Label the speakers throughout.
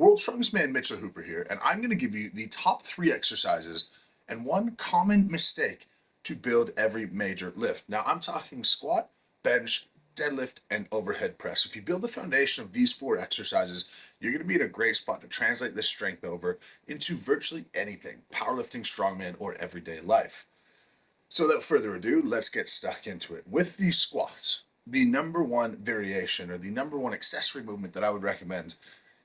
Speaker 1: World's Strongest Man Mitchell Hooper here, and I'm going to give you the top 3 exercises and one common mistake to build every major lift. Now, I'm talking squat, bench, deadlift, and overhead press. If you build the foundation of these 4 exercises, you're going to be in a great spot to translate this strength over into virtually anything, powerlifting, strongman, or everyday life. So without further ado, let's get stuck into it. With the squats, the number one variation or the number one accessory movement that I would recommend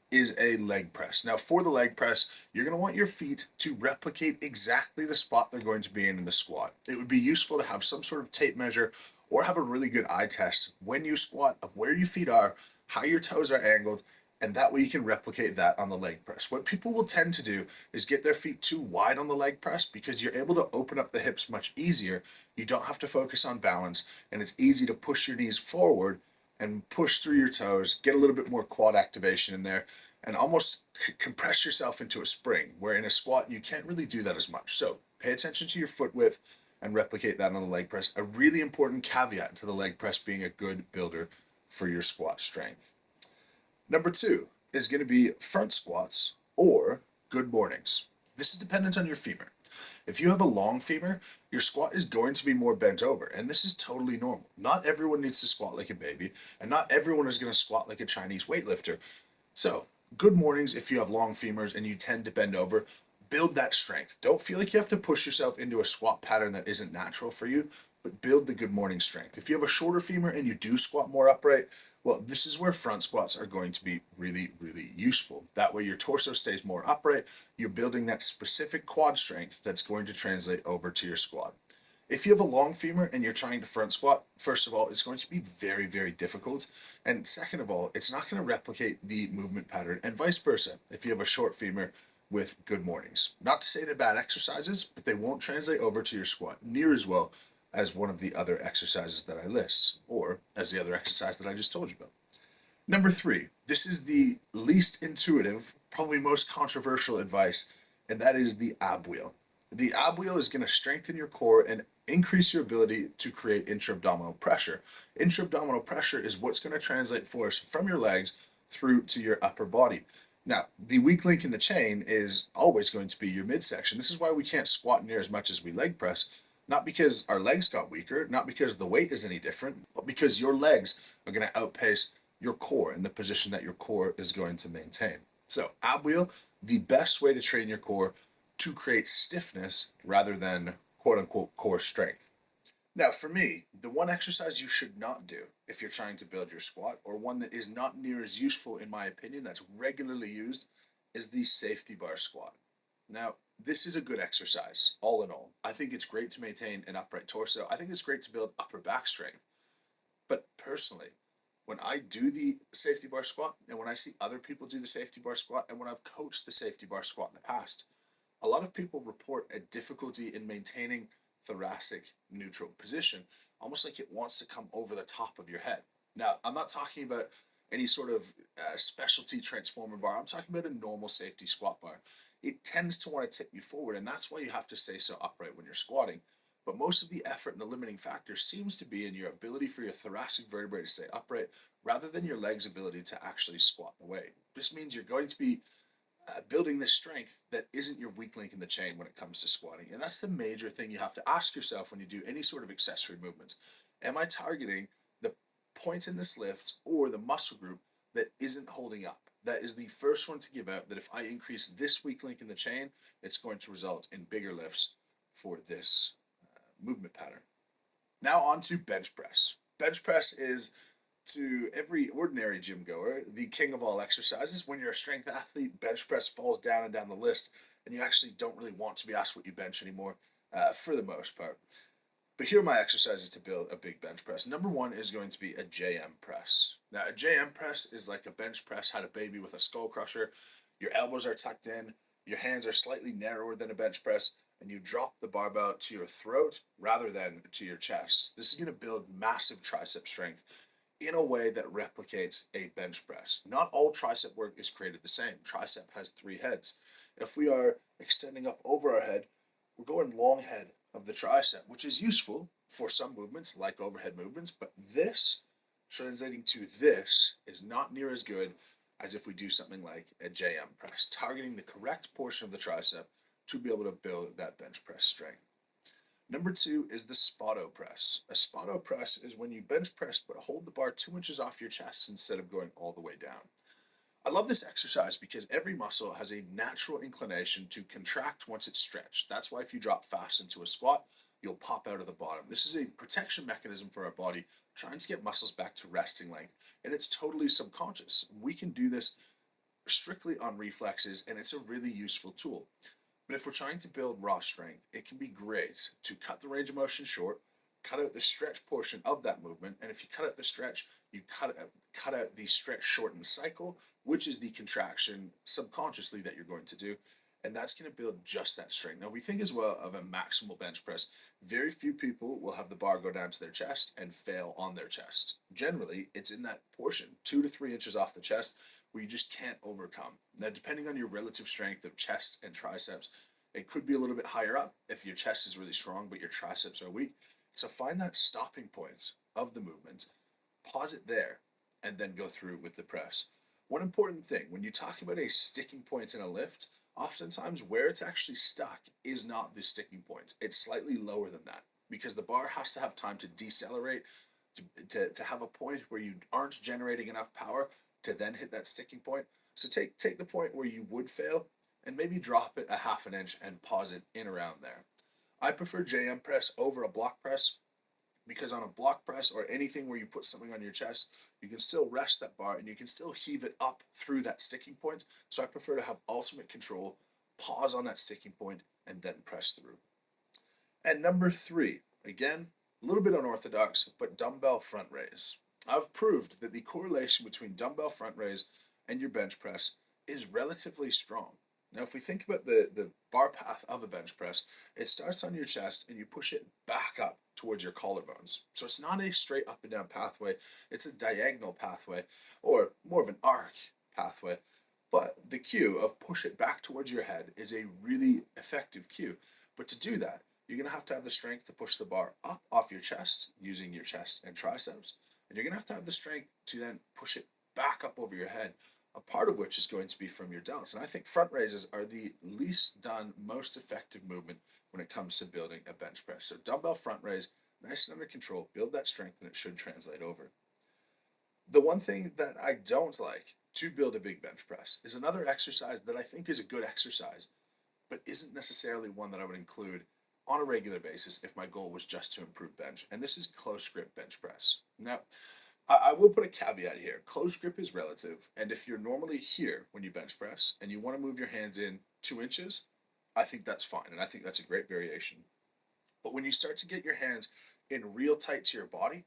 Speaker 1: is a leg press. Now for the leg press, you're going to want your feet to replicate exactly the spot they're going to be in the squat. It would be useful to have some sort of tape measure or have a really good eye test when you squat of where your feet are, how your toes are angled, and that way you can replicate that on the leg press. What people will tend to do is get their feet too wide on the leg press because you're able to open up the hips much easier. You don't have to focus on balance, and it's easy to push your knees forward and push through your toes, get a little bit more quad activation in there, and almost compress yourself into a spring, where in a squat you can't really do that as much. So pay attention to your foot width and replicate that on the leg press. A really important caveat to the leg press being a good builder for your squat strength. Number 2 is going to be front squats or good mornings. This is dependent on your femur. If you have a long femur, your squat is going to be more bent over, and this is totally normal. Not everyone needs to squat like a baby, and not everyone is going to squat like a Chinese weightlifter. So, good mornings if you have long femurs and you tend to bend over, build that strength. Don't feel like you have to push yourself into a squat pattern that isn't natural for you, but build the good morning strength. If you have a shorter femur and you do squat more upright, well, this is where front squats are going to be really, really useful. That way your torso stays more upright. You're building that specific quad strength that's going to translate over to your squat. If you have a long femur and you're trying to front squat, first of all, it's going to be very, very difficult. And second of all, it's not going to replicate the movement pattern, and vice versa if you have a short femur with good mornings. Not to say they're bad exercises, but they won't translate over to your squat near as well as one of the other exercises that I list, or as the other exercise that I just told you about. Number 3, this is the least intuitive, probably most controversial advice, and that is the ab wheel. The ab wheel is going to strengthen your core and increase your ability to create intra-abdominal pressure. Intra-abdominal pressure is what's going to translate force from your legs through to your upper body. Now, the weak link in the chain is always going to be your midsection. This is why we can't squat near as much as we leg press. Not because our legs got weaker, not because the weight is any different, but because your legs are going to outpace your core in the position that your core is going to maintain. So, ab wheel, the best way to train your core to create stiffness rather than quote-unquote core strength. Now, for me, the one exercise you should not do if you're trying to build your squat, or one that is not near as useful in my opinion, that's regularly used, is the safety bar squat. Now, this is a good exercise, all in all. I think it's great to maintain an upright torso. I think it's great to build upper back strength. But personally, when I do the safety bar squat, and when I see other people do the safety bar squat, and when I've coached the safety bar squat in the past, a lot of people report a difficulty in maintaining thoracic neutral position, almost like it wants to come over the top of your head. Now, I'm not talking about any sort of specialty transformer bar. I'm talking about a normal safety squat bar. It tends to want to tip you forward, and that's why you have to stay so upright when you're squatting. But most of the effort and the limiting factor seems to be in your ability for your thoracic vertebrae to stay upright rather than your legs' ability to actually squat away. This means you're going to be building this strength that isn't your weak link in the chain when it comes to squatting. And that's the major thing you have to ask yourself when you do any sort of accessory movement. Am I targeting the point in this lift or the muscle group that isn't holding up? That is the first one to give out, that if I increase this weak link in the chain, it's going to result in bigger lifts for this movement pattern. Now on to bench press. Bench press is, to every ordinary gym goer, the king of all exercises. When you're a strength athlete, bench press falls down and down the list, and you actually don't really want to be asked what you bench anymore, for the most part. But here are my exercises to build a big bench press. Number 1 is going to be a JM press. Now, a JM press is like a bench press had a baby with a skull crusher. Your elbows are tucked in, your hands are slightly narrower than a bench press, and you drop the barbell to your throat rather than to your chest. This is going to build massive tricep strength in a way that replicates a bench press. Not all tricep work is created the same. Tricep has 3 heads. If we are extending up over our head, we're going long head of the tricep, which is useful for some movements like overhead movements, but this translating to this is not near as good as if we do something like a JM press, targeting the correct portion of the tricep to be able to build that bench press strength. Number 2 is the spotto press. A spotto press is when you bench press but hold the bar 2 inches off your chest instead of going all the way down. I love this exercise because every muscle has a natural inclination to contract once it's stretched. That's why if you drop fast into a squat, you'll pop out of the bottom. This is a protection mechanism for our body, trying to get muscles back to resting length, and it's totally subconscious. We can do this strictly on reflexes, and it's a really useful tool. But if we're trying to build raw strength, it can be great to cut the range of motion short, cut out the stretch portion of that movement, and if you cut out the stretch, you cut out the stretch shortened cycle, which is the contraction subconsciously that you're going to do, and that's going to build just that strength. Now, we think as well of a maximal bench press. Very few people will have the bar go down to their chest and fail on their chest. Generally, it's in that portion, 2 to 3 inches off the chest, where you just can't overcome. Now, depending on your relative strength of chest and triceps, it could be a little bit higher up if your chest is really strong but your triceps are weak. So find that stopping point of the movement, pause it there, and then go through with the press. One important thing, when you talk about a sticking point in a lift, oftentimes where it's actually stuck is not the sticking point. It's slightly lower than that because the bar has to have time to decelerate, to have a point where you aren't generating enough power to then hit that sticking point. So take the point where you would fail and maybe drop it a half an inch and pause it in around there. I prefer JM press over a block press because on a block press or anything where you put something on your chest, you can still rest that bar and you can still heave it up through that sticking point. So I prefer to have ultimate control, pause on that sticking point, and then press through. And number 3, again, a little bit unorthodox, but dumbbell front raise. I've proved that the correlation between dumbbell front raise and your bench press is relatively strong. Now, if we think about the bar path of a bench press, it starts on your chest and you push it back up towards your collarbones. So it's not a straight up and down pathway, it's a diagonal pathway, or more of an arc pathway. But the cue of push it back towards your head is a really effective cue. But to do that, you're going to have the strength to push the bar up off your chest using your chest and triceps. And you're going to have the strength to then push it back up over your head, a part of which is going to be from your delts. And I think front raises are the least done, most effective movement when it comes to building a bench press. So dumbbell front raise, nice and under control, build that strength, and it should translate over. The one thing that I don't like to build a big bench press is another exercise that I think is a good exercise, but isn't necessarily one that I would include on a regular basis if my goal was just to improve bench, and this is close grip bench press. Now, I will put a caveat here. Close grip is relative, and if you're normally here when you bench press and you want to move your hands in 2 inches, I think that's fine, and I think that's a great variation. But when you start to get your hands in real tight to your body,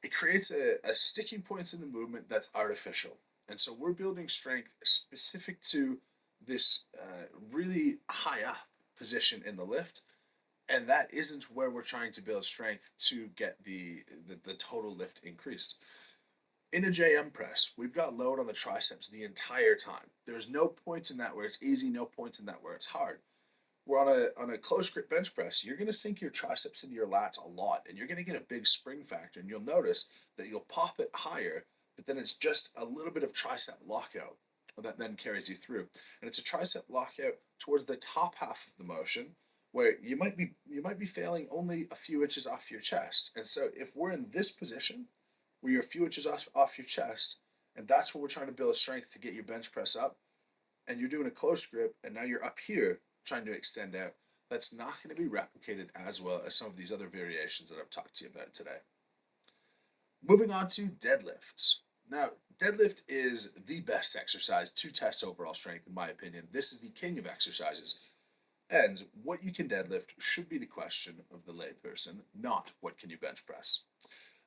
Speaker 1: it creates a sticking point in the movement that's artificial. And so we're building strength specific to this really high up position in the lift, and that isn't where we're trying to build strength to get the total lift increased. In a JM press, we've got load on the triceps the entire time. There's no point in that where it's easy, no point in that where it's hard. We're on a close grip bench press, you're going to sink your triceps into your lats a lot, and you're going to get a big spring factor, and you'll notice that you'll pop it higher, but then it's just a little bit of tricep lockout that then carries you through. And it's a tricep lockout towards the top half of the motion, where you might be failing only a few inches off your chest. And so if we're in this position where you're a few inches off your chest, and that's what we're trying to build strength to get your bench press up, and you're doing a close grip, and now you're up here trying to extend out, that's not going to be replicated as well as some of these other variations that I've talked to you about today. Moving on to deadlifts. Now, deadlift is the best exercise to test overall strength, in my opinion. This is the king of exercises. And what you can deadlift should be the question of the layperson, not what can you bench press.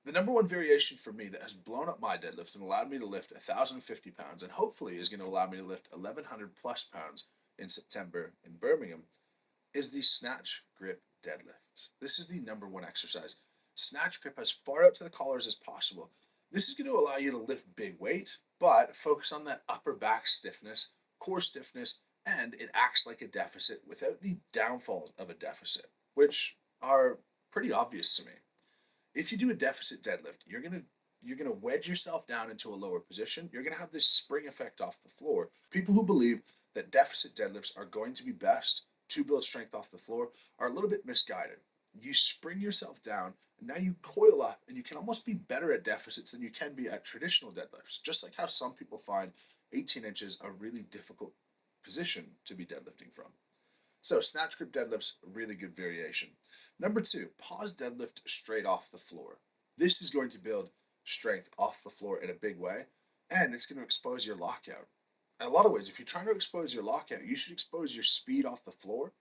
Speaker 1: The number one variation for me that has blown up my deadlift and allowed me to lift 1,050 pounds, and hopefully is going to allow me to lift 1,100 plus pounds in September in Birmingham, is the snatch grip deadlift. This is the number one exercise. Snatch grip as far out to the collars as possible. This is going to allow you to lift big weight, but focus on that upper back stiffness, core stiffness, and it acts like a deficit without the downfalls of a deficit, which are pretty obvious to me. If you do a deficit deadlift, you're going to you're going to wedge yourself down into a lower position. You're going to have this spring effect off the floor. People who believe that deficit deadlifts are going to be best to build strength off the floor are a little bit misguided. You spring yourself down, and now you coil up, and you can almost be better at deficits than you can be at traditional deadlifts. Just like how some people find 18 inches a really difficult position to be deadlifting from. So snatch grip deadlifts, really good variation. Number 2, pause deadlift straight off the floor. This is going to build strength off the floor in a big way, and it's going to expose your lockout. In a lot of ways, if you're trying to expose your lockout, you should expose your speed off the floor,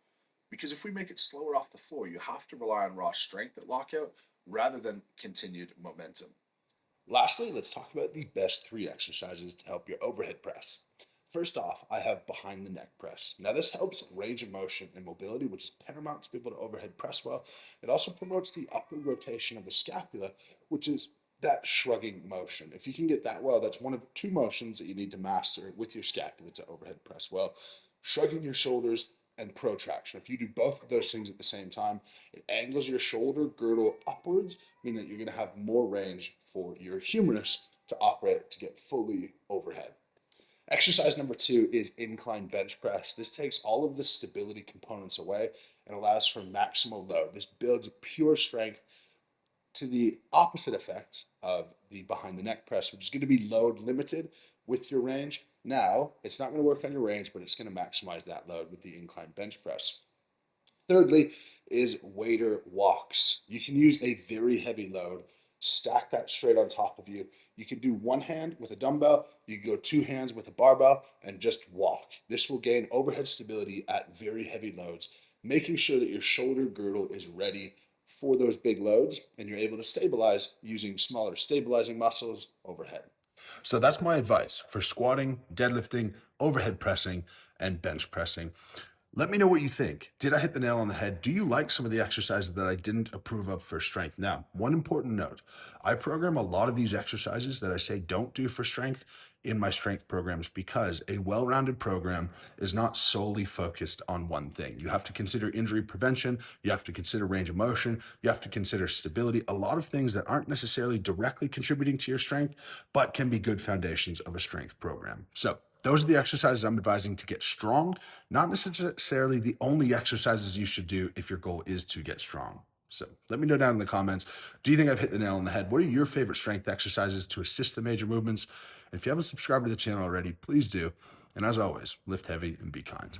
Speaker 1: because if we make it slower off the floor, you have to rely on raw strength at lockout rather than continued momentum.
Speaker 2: Lastly, let's talk about the best 3 exercises to help your overhead press. First off, I have behind the neck press. Now this helps range of motion and mobility, which is paramount to be able to overhead press well. It also promotes the upward rotation of the scapula, which is that shrugging motion. If you can get that well, that's one of 2 motions that you need to master with your scapula to overhead press well. Shrugging your shoulders and protraction. If you do both of those things at the same time, it angles your shoulder girdle upwards, meaning that you're going to have more range for your humerus to operate to get fully overhead. Exercise number 2 is incline bench press. This takes all of the stability components away and allows for maximal load. This builds pure strength to the opposite effect of the behind the neck press, which is going to be load limited with your range. Now, it's not going to work on your range, but it's going to maximize that load with the incline bench press. Thirdly is wader walks. You can use a very heavy load, stack that straight on top of you. You can do one hand with a dumbbell, you can go 2 hands with a barbell, and just walk. This will gain overhead stability at very heavy loads, making sure that your shoulder girdle is ready for those big loads, and you're able to stabilize using smaller stabilizing muscles overhead.
Speaker 3: So that's my advice for squatting, deadlifting, overhead pressing, and bench pressing. Let me know what you think. Did I hit the nail on the head? Do you like some of the exercises that I didn't approve of for strength? Now, one important note, I program a lot of these exercises that I say don't do for strength in my strength programs, because a well-rounded program is not solely focused on one thing. You have to consider injury prevention, you have to consider range of motion, you have to consider stability, a lot of things that aren't necessarily directly contributing to your strength, but can be good foundations of a strength program. So those are the exercises I'm advising to get strong, not necessarily the only exercises you should do if your goal is to get strong. So let me know down in the comments, do you think I've hit the nail on the head? What are your favorite strength exercises to assist the major movements? And if you haven't subscribed to the channel already, please do. And as always, lift heavy and be kind.